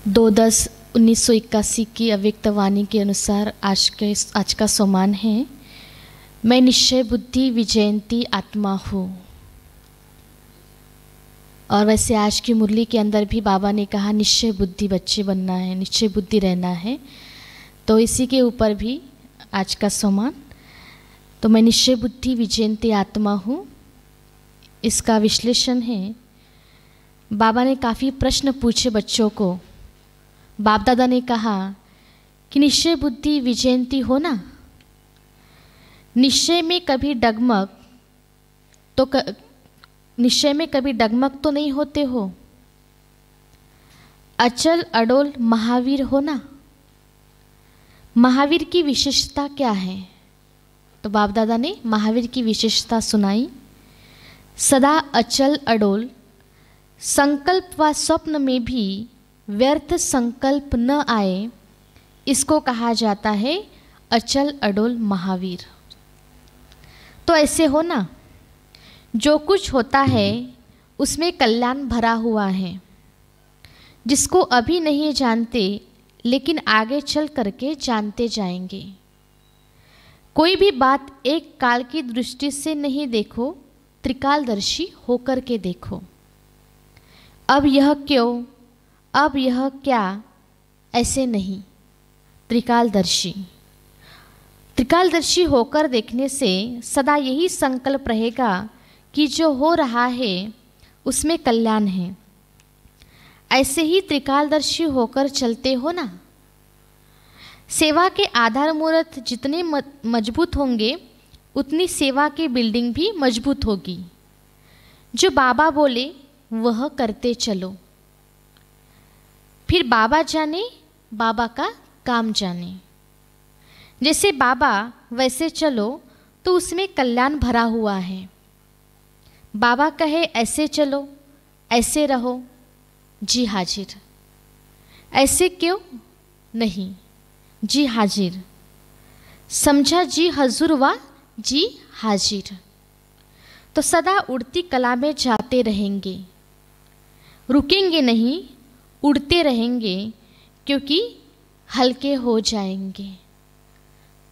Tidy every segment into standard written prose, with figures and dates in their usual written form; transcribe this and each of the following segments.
2/10/1981 की अव्यक्त वाणी के अनुसार आज का सोमान है, मैं निश्चय बुद्धि विजयंती आत्मा हूँ। और वैसे आज की मुरली के अंदर भी बाबा ने कहा निश्चय बुद्धि बच्चे बनना है, निश्चय बुद्धि रहना है। तो इसी के ऊपर भी आज का सोमान, तो मैं निश्चय बुद्धि विजयंती आत्मा हूँ, इसका विश्लेषण है। बाबा ने काफ़ी प्रश्न पूछे बच्चों को। बाप दादा ने कहा कि निश्चय बुद्धि विजयंती हो ना, निश्चय में कभी डगमग निश्चय में कभी डगमग तो नहीं होते हो, अचल अडोल महावीर हो ना। महावीर की विशेषता क्या है? तो बाप दादा ने महावीर की विशेषता सुनाई। सदा अचल अडोल, संकल्प व स्वप्न में भी व्यर्थ संकल्प न आए, इसको कहा जाता है अचल अडोल महावीर। तो ऐसे हो ना, जो कुछ होता है उसमें कल्याण भरा हुआ है, जिसको अभी नहीं जानते लेकिन आगे चल करके जानते जाएंगे। कोई भी बात एक काल की दृष्टि से नहीं देखो, त्रिकालदर्शी होकर के देखो। अब यह क्यों, अब यह क्या, ऐसे नहीं, त्रिकालदर्शी। त्रिकालदर्शी होकर देखने से सदा यही संकल्प रहेगा कि जो हो रहा है उसमें कल्याण है। ऐसे ही त्रिकालदर्शी होकर चलते हो ना। सेवा के आधार मूर्त जितने मजबूत होंगे, उतनी सेवा की बिल्डिंग भी मजबूत होगी। जो बाबा बोले वह करते चलो, फिर बाबा जाने, बाबा का काम जाने। जैसे बाबा वैसे चलो तो उसमें कल्याण भरा हुआ है। बाबा कहे ऐसे चलो, ऐसे रहो, जी हाजिर। ऐसे क्यों नहीं, जी हाजिर। समझा जी हजूर व जी हाजिर। तो सदा उड़ती कला में जाते रहेंगे, रुकेंगे नहीं, उड़ते रहेंगे, क्योंकि हल्के हो जाएंगे।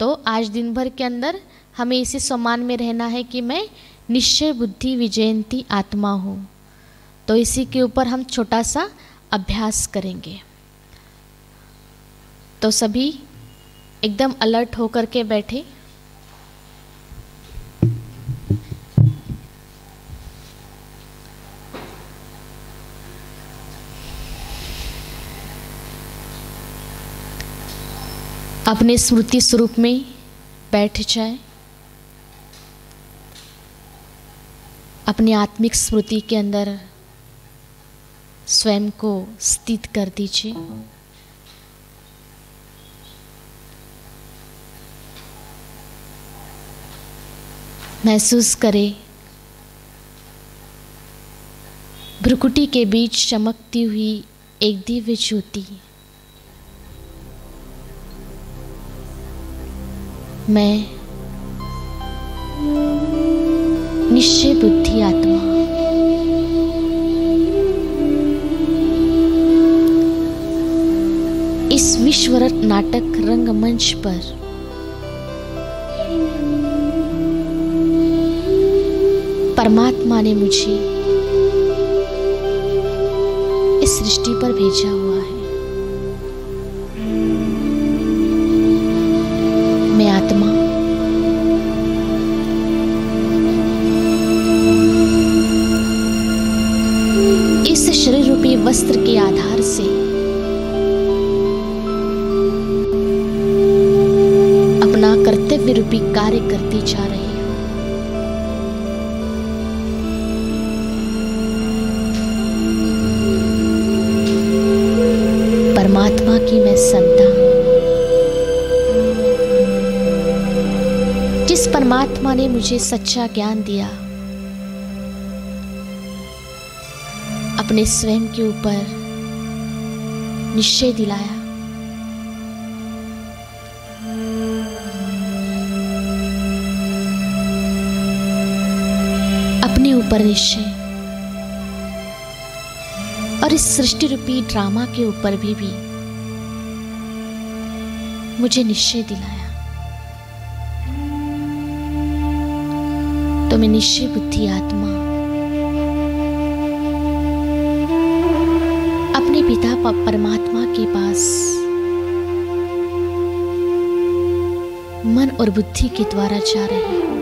तो आज दिन भर के अंदर हमें इसी सम्मान में रहना है कि मैं निश्चय बुद्धि विजयंती आत्मा हूँ। तो इसी के ऊपर हम छोटा सा अभ्यास करेंगे। तो सभी एकदम अलर्ट होकर के बैठे। अपने स्मृति स्वरूप में बैठ जाए। अपनी आत्मिक स्मृति के अंदर स्वयं को स्थित कर दीजिए। महसूस करें भ्रुकुटी के बीच चमकती हुई एक दिव्य ज्योति। मैं निश्चय बुद्धि आत्मा, इस विश्वरत नाटक रंगमंच पर परमात्मा ने मुझे इस सृष्टि पर भेजा हुआ है। मैं आत्मा इस शरीर रूपी वस्त्र के आधार से अपना कर्तव्य रूपी कार्य करती जा रही हूँ। परमात्मा की मैं संतान, जिस परमात्मा ने मुझे सच्चा ज्ञान दिया, अपने स्वयं के ऊपर निश्चय दिलाया, अपने ऊपर निश्चय और इस सृष्टि रूपी ड्रामा के ऊपर भी मुझे निश्चय दिलाया। तो मैं निश्चय बुद्धि आत्मा अपने पिता परमात्मा के पास मन और बुद्धि के द्वारा जा रही हूं।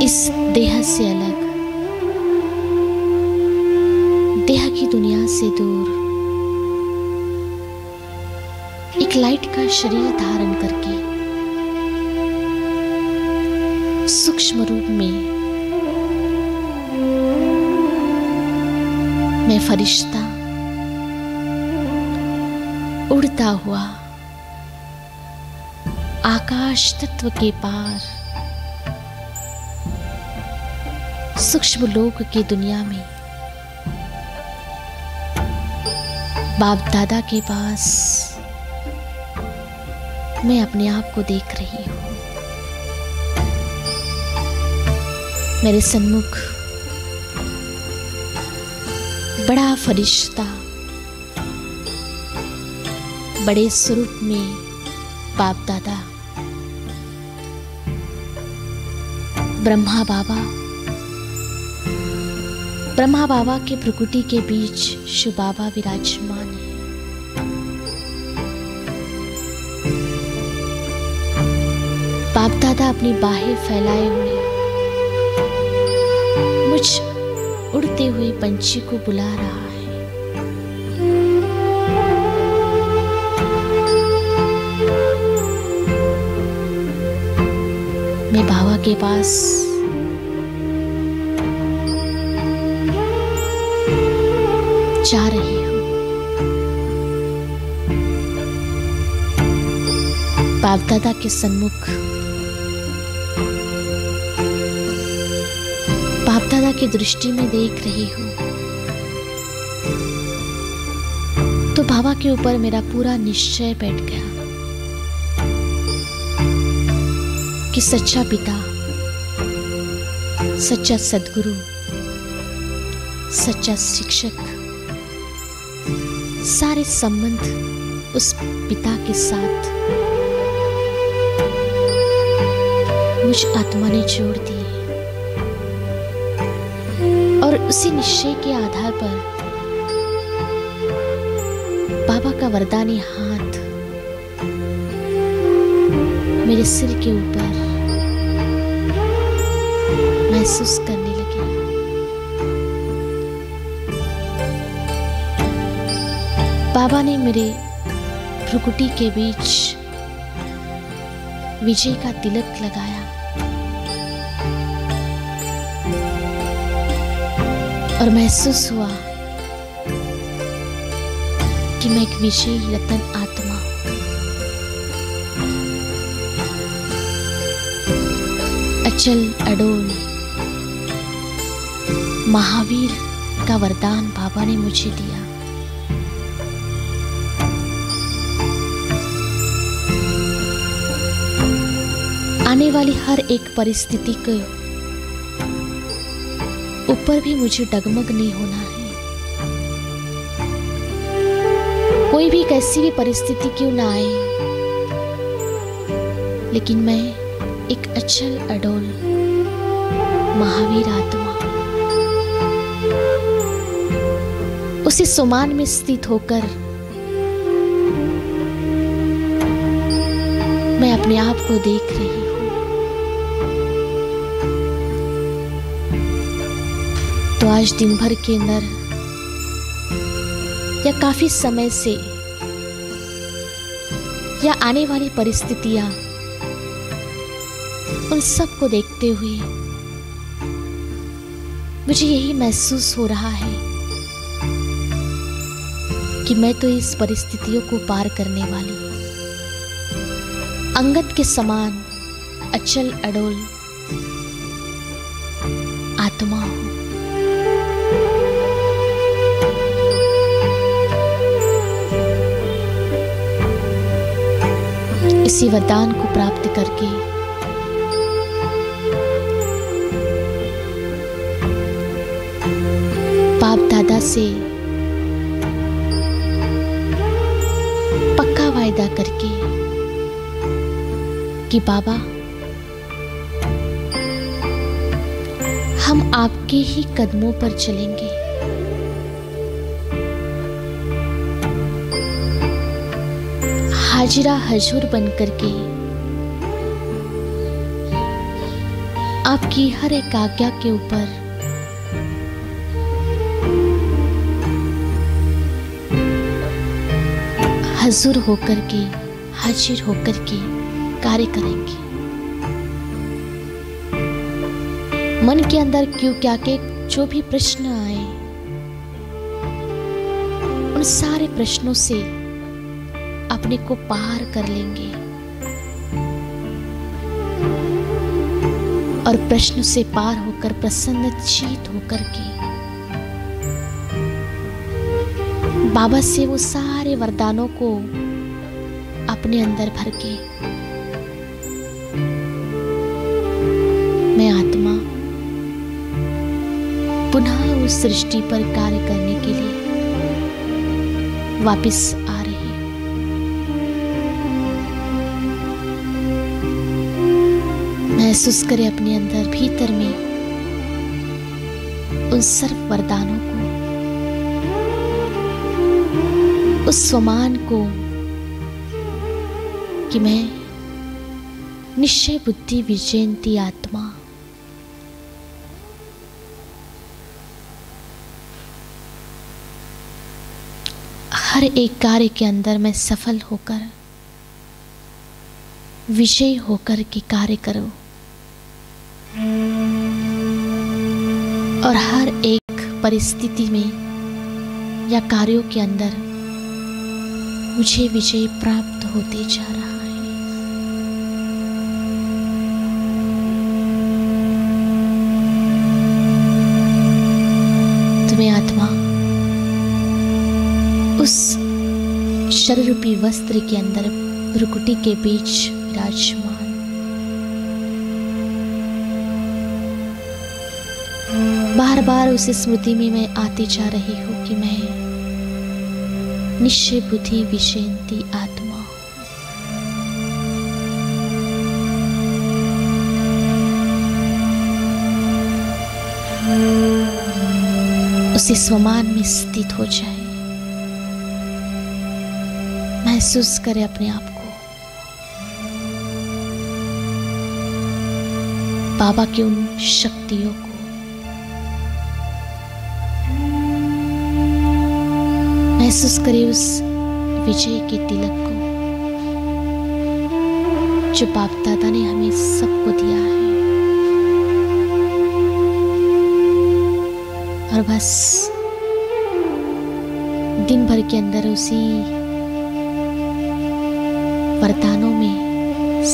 इस देह से अलग, देह की दुनिया से दूर, एक लाइट का शरीर धारण करके सूक्ष्म रूप में मैं फरिश्ता उड़ता हुआ आकाश तत्व के पार सूक्ष्म लोक की दुनिया में बाप दादा के पास मैं अपने आप को देख रही हूं। मेरे सन्मुख बड़ा फरिश्ता बड़े स्वरूप में बाप दादा ब्रह्मा बाबा के प्रकृति के बीच शिव बाबा विराजमान है। बाप दादा अपनी बाहें फैलाए हुए मुझ उड़ते हुए पंछी को बुला रहा है। मैं बाबा के पास जा रही हूं। बाप दादा के सन्मुख बाप दादा की दृष्टि में देख रही हूं तो बाबा के ऊपर मेरा पूरा निश्चय बैठ गया कि सच्चा पिता, सच्चा सद्गुरु, सच्चा शिक्षक, सारे संबंध उस पिता के साथ मुझ आत्मा ने जोड़ दिए और उसी निश्चय के आधार पर बाबा का वरदानी हाथ मेरे सिर के ऊपर महसूस करने लगे। बाबा ने मेरे भ्रुकुटी के बीच विजय का तिलक लगाया और महसूस हुआ कि मैं एक विजयी रतन आत्मा हूं। अचल अडोल महावीर का वरदान बाबा ने मुझे दिया। आने वाली हर एक परिस्थिति के ऊपर भी मुझे डगमग नहीं होना है। कोई भी कैसी भी परिस्थिति क्यों ना आए, लेकिन मैं एक अचल अडोल महावीर आत्मा उसी सुमान में स्थित होकर मैं अपने आप को देख रही हूं। तो आज दिन भर के अंदर या काफी समय से या आने वाली परिस्थितियां, उन सब को देखते हुए मुझे यही महसूस हो रहा है कि मैं तो इस परिस्थितियों को पार करने वाली अंगद के समान अचल अडोल आत्मा हूं। इसी वरदान को प्राप्त करके बाप दादा से पक्का वायदा करके कि बाबा हम आपके ही कदमों पर चलेंगे। हाजिरा हजूर बनकर के आपकी हर एक आज्ञा के ऊपर हजूर होकर के, हाजिर होकर के कार्य करेंगे। मन के अंदर क्यों क्या के जो भी प्रश्न आए, उन सारे प्रश्नों से अपने को पार कर लेंगे और प्रश्न से पार होकर प्रसन्नचित होकर के बाबा से वो सारे वरदानों को अपने अंदर भर के मैं आत्मा पुनः उस सृष्टि पर कार्य करने के लिए वापस आ रही है। महसूस करें अपने अंदर भीतर में उन सर्व वरदानों को, उस स्वमान को कि मैं निश्चय बुद्धि विजयंती आत्मा हर एक कार्य के अंदर मैं सफल होकर विजयी होकर के कार्य करूं और हर एक परिस्थिति में या कार्यों के अंदर मुझे विजय प्राप्त होते जा रहा है। तुम्हें आत्मा उस शरीर रूपी वस्त्र के अंदर भ्रुकुटी के बीच विराजमान, बार बार उस स्मृति में मैं आती जा रही हूँ कि मैं निश्चय बुद्धि विजयंती आत्मा उसी स्वमान में स्थित हो जाए। महसूस करें अपने आप को बाबा की उन शक्तियों को, महसूस करें उस विजय के तिलक को जो बाप दादा ने हमें सबको दिया है। और बस दिन भर के अंदर उसी वरदानों में